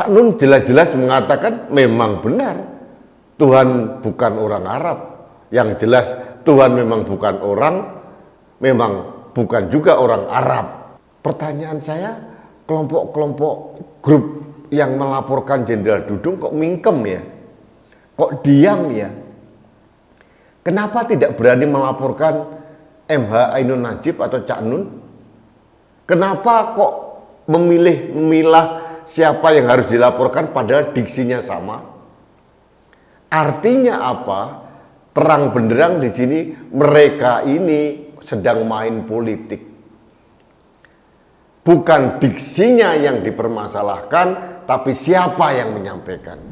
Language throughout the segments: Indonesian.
Cak Nun jelas-jelas mengatakan memang benar Tuhan bukan orang Arab. Yang jelas Tuhan memang bukan orang, memang bukan juga orang Arab. Pertanyaan saya, kelompok-kelompok grup yang melaporkan Jenderal Dudung kok mingkem ya? Kok diam ya? Kenapa tidak berani melaporkan MH Ainun Nadjib atau Cak Nun? Kenapa kok memilah siapa yang harus dilaporkan padahal diksinya sama? Artinya apa? Terang benderang di sini mereka ini sedang main politik. Bukan diksinya yang dipermasalahkan, tapi siapa yang menyampaikan.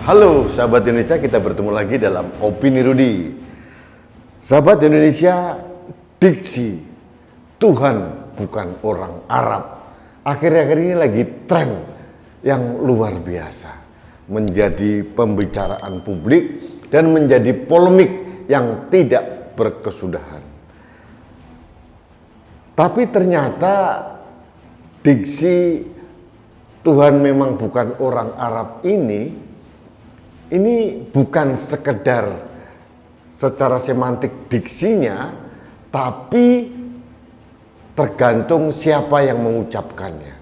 Halo sahabat Indonesia, kita bertemu lagi dalam Opini Rudi. Sahabat Indonesia, diksi Tuhan bukan orang Arab akhir-akhir ini lagi tren yang luar biasa, menjadi pembicaraan publik dan menjadi polemik yang tidak berkesudahan. Tapi ternyata diksi Tuhan memang bukan orang Arab ini bukan sekedar secara semantik diksinya, tapi tergantung siapa yang mengucapkannya.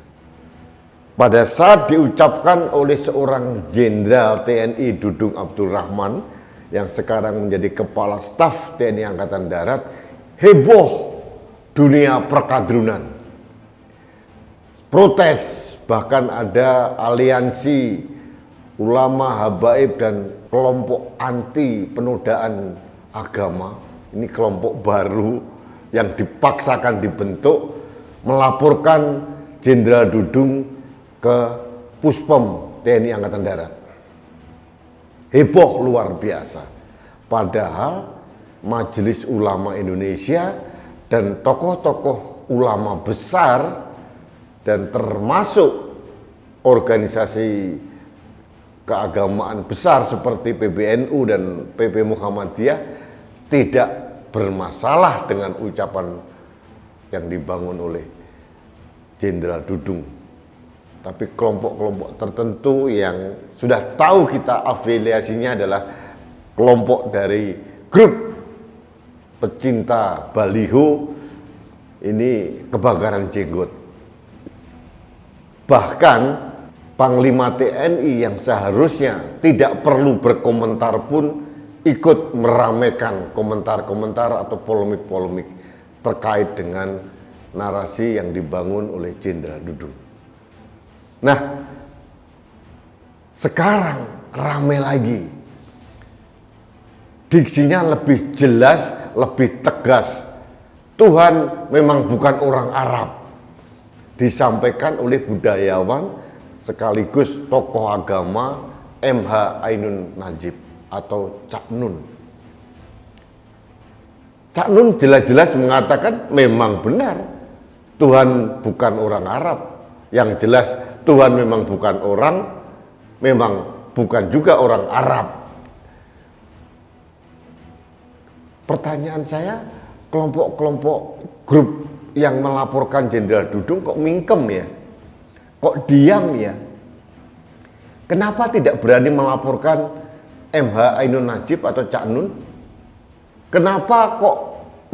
Pada saat diucapkan oleh seorang Jenderal TNI Dudung Abdul Rahman yang sekarang menjadi Kepala Staf TNI Angkatan Darat, heboh dunia perkadrunan. Protes, bahkan ada aliansi ulama, habaib, dan kelompok anti penodaan agama. Ini kelompok baru yang dipaksakan dibentuk, melaporkan Jenderal Dudung ke Puspom TNI Angkatan Darat. Heboh luar biasa. Padahal Majelis Ulama Indonesia dan tokoh-tokoh ulama besar dan termasuk organisasi keagamaan besar seperti PBNU dan PP Muhammadiyah tidak bermasalah dengan ucapan yang dibangun oleh Jenderal Dudung. Tapi kelompok-kelompok tertentu yang sudah tahu kita afiliasinya adalah kelompok dari grup pecinta baliho, ini kebakaran jenggot. Bahkan Panglima TNI yang seharusnya tidak perlu berkomentar pun ikut meramaikan komentar-komentar atau polemik-polemik terkait dengan narasi yang dibangun oleh Jenderal Dudung. Nah, sekarang rame lagi. Diksinya lebih jelas, lebih tegas. Tuhan memang bukan orang Arab. Disampaikan oleh budayawan sekaligus tokoh agama MH Ainun Nadjib atau Cak Nun. Cak Nun jelas-jelas mengatakan memang benar Tuhan bukan orang Arab. Yang jelas Tuhan memang bukan orang, memang bukan juga orang Arab. Pertanyaan saya, kelompok-kelompok grup yang melaporkan Jenderal Dudung kok mingkem ya? Kok diam ya? Kenapa tidak berani melaporkan MH Ainun Nadjib atau Cak Nun? Kenapa kok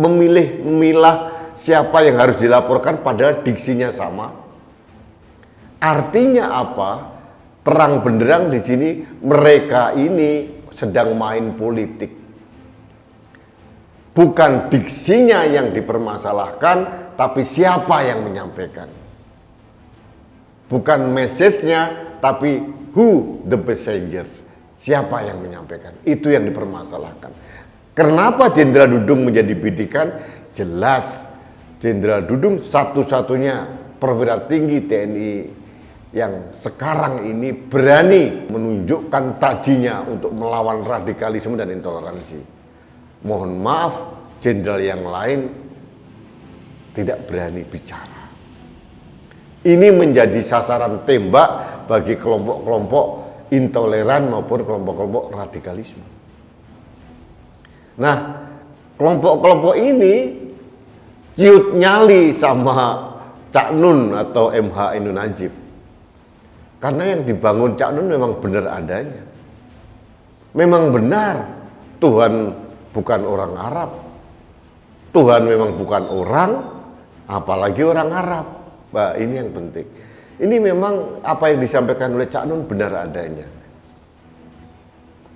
memilah siapa yang harus dilaporkan padahal diksinya sama? Artinya apa? Terang benderang di sini mereka ini sedang main politik. Bukan diksinya yang dipermasalahkan, tapi siapa yang menyampaikan. Bukan message-nya, tapi who the messengers. Siapa yang menyampaikan. Itu yang dipermasalahkan. Kenapa Jenderal Dudung menjadi bidikan? Jelas Jenderal Dudung satu-satunya perwira tinggi TNI yang sekarang ini berani menunjukkan tajinya untuk melawan radikalisme dan intoleransi. Mohon maaf, jenderal yang lain tidak berani bicara. Ini menjadi sasaran tembak bagi kelompok-kelompok intoleran maupun kelompok-kelompok radikalisme. Nah, kelompok-kelompok ini ciut nyali sama Cak Nun atau MH Ainun Najib. Karena yang dibangun Cak Nun memang benar adanya. Memang benar Tuhan bukan orang Arab. Tuhan memang bukan orang, apalagi orang Arab. Nah, ini yang penting. Ini memang apa yang disampaikan oleh Cak Nun benar adanya.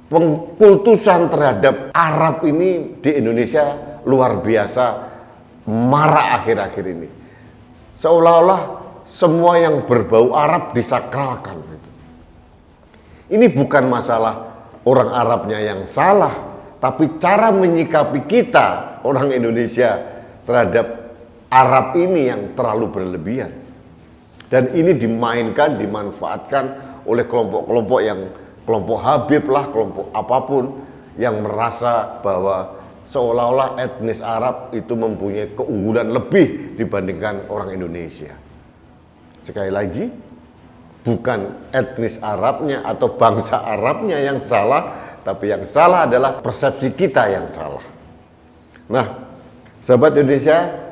Pengkultusan terhadap Arab ini di Indonesia luar biasa marak akhir-akhir ini. Seolah-olah semua yang berbau Arab disakralkan. Ini bukan masalah orang Arabnya yang salah, tapi cara menyikapi kita orang Indonesia terhadap Arab ini yang terlalu berlebihan. Dan ini dimainkan, dimanfaatkan oleh kelompok-kelompok yang kelompok Habib lah, kelompok apapun yang merasa bahwa seolah-olah etnis Arab itu mempunyai keunggulan lebih dibandingkan orang Indonesia. Sekali lagi, bukan etnis Arabnya atau bangsa Arabnya yang salah, tapi yang salah adalah persepsi kita yang salah. Nah, sahabat Indonesia,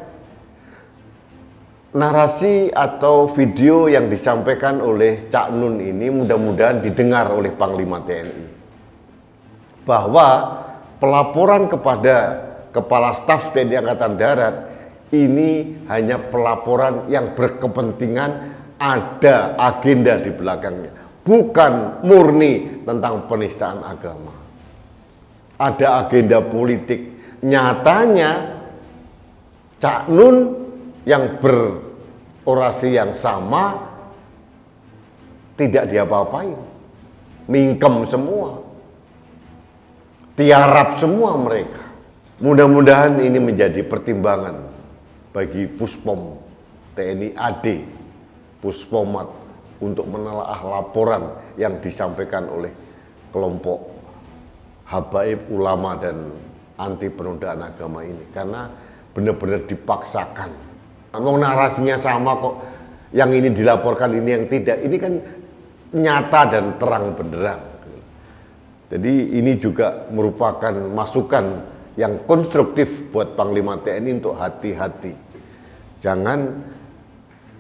narasi atau video yang disampaikan oleh Cak Nun ini mudah-mudahan didengar oleh Panglima TNI. Bahwa pelaporan kepada Kepala Staf TNI Angkatan Darat ini hanya pelaporan yang berkepentingan ada agenda di belakangnya. Bukan murni tentang penistaan agama. Ada agenda politik. Nyatanya Cak Nun yang berorasi yang sama tidak diapa-apain, mingkem semua, tiarap semua mereka. Mudah-mudahan ini menjadi pertimbangan bagi Puspom TNI AD, Puspomat untuk menelaah laporan yang disampaikan oleh kelompok habaib ulama dan anti penodaan agama ini, karena benar-benar dipaksakan. Ngomong narasinya sama kok, yang ini dilaporkan ini yang tidak. Ini kan nyata dan terang benderang. Jadi ini juga merupakan masukan yang konstruktif buat Panglima TNI untuk hati-hati. Jangan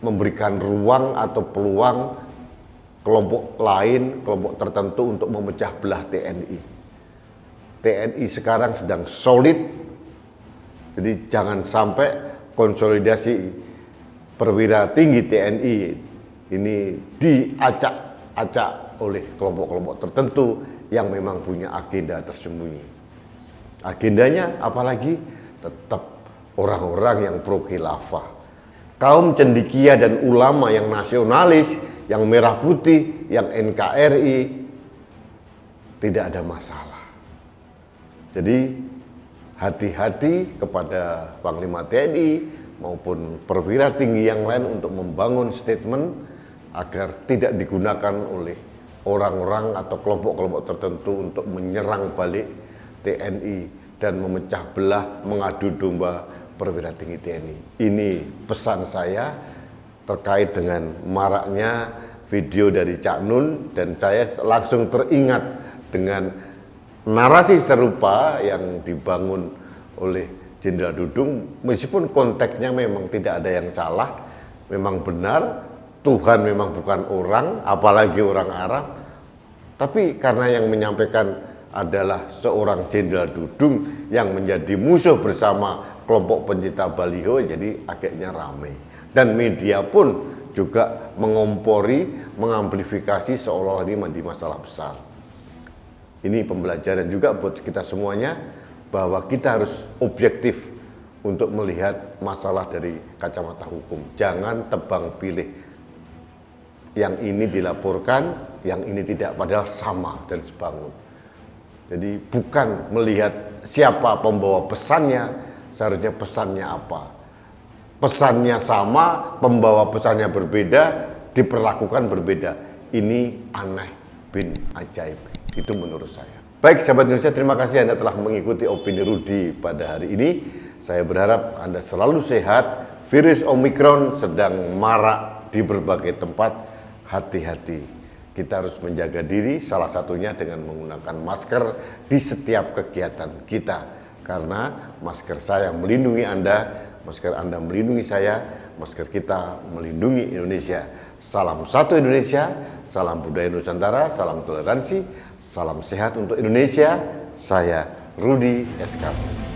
memberikan ruang atau peluang kelompok lain, kelompok tertentu untuk memecah belah TNI. TNI sekarang sedang solid, jadi jangan sampai konsolidasi perwira tinggi TNI ini diacak-acak oleh kelompok-kelompok tertentu yang memang punya agenda tersembunyi. Agendanya apalagi tetap orang-orang yang pro khilafah. Kaum cendekia dan ulama yang nasionalis, yang merah putih, yang NKRI, tidak ada masalah. Jadi hati-hati kepada Panglima TNI maupun perwira tinggi yang lain untuk membangun statement agar tidak digunakan oleh orang-orang atau kelompok-kelompok tertentu untuk menyerang balik TNI dan memecah belah, mengadu domba perwira tinggi TNI. Ini pesan saya terkait dengan maraknya video dari Cak Nun, dan saya langsung teringat dengan narasi serupa yang dibangun oleh Jenderal Dudung. Meskipun konteksnya memang tidak ada yang salah, memang benar Tuhan memang bukan orang, apalagi orang Arab, tapi karena yang menyampaikan adalah seorang Jenderal Dudung yang menjadi musuh bersama kelompok pencinta baliho, jadi akhirnya ramai. Dan media pun juga mengompori, mengamplifikasi seolah-olah ini menjadi masalah besar. Ini pembelajaran juga buat kita semuanya, bahwa kita harus objektif untuk melihat masalah dari kacamata hukum. Jangan tebang pilih. Yang ini dilaporkan, yang ini tidak, padahal sama dan sebangun. Jadi bukan melihat siapa pembawa pesannya, seharusnya pesannya apa. pesannya sama, pembawa pesannya berbeda, diperlakukan berbeda. Ini aneh bin ajaib, itu menurut saya. Baik sahabat Indonesia, terima kasih Anda telah mengikuti opini Rudi pada hari ini. Saya berharap Anda selalu sehat. Virus Omikron sedang marak di berbagai tempat. Hati-hati, kita harus menjaga diri, salah satunya dengan menggunakan masker di setiap kegiatan kita. Karena masker saya melindungi Anda, masker Anda melindungi saya, masker kita melindungi Indonesia. Salam satu Indonesia, salam budaya Nusantara, salam toleransi, salam sehat untuk Indonesia. Saya Rudi SK.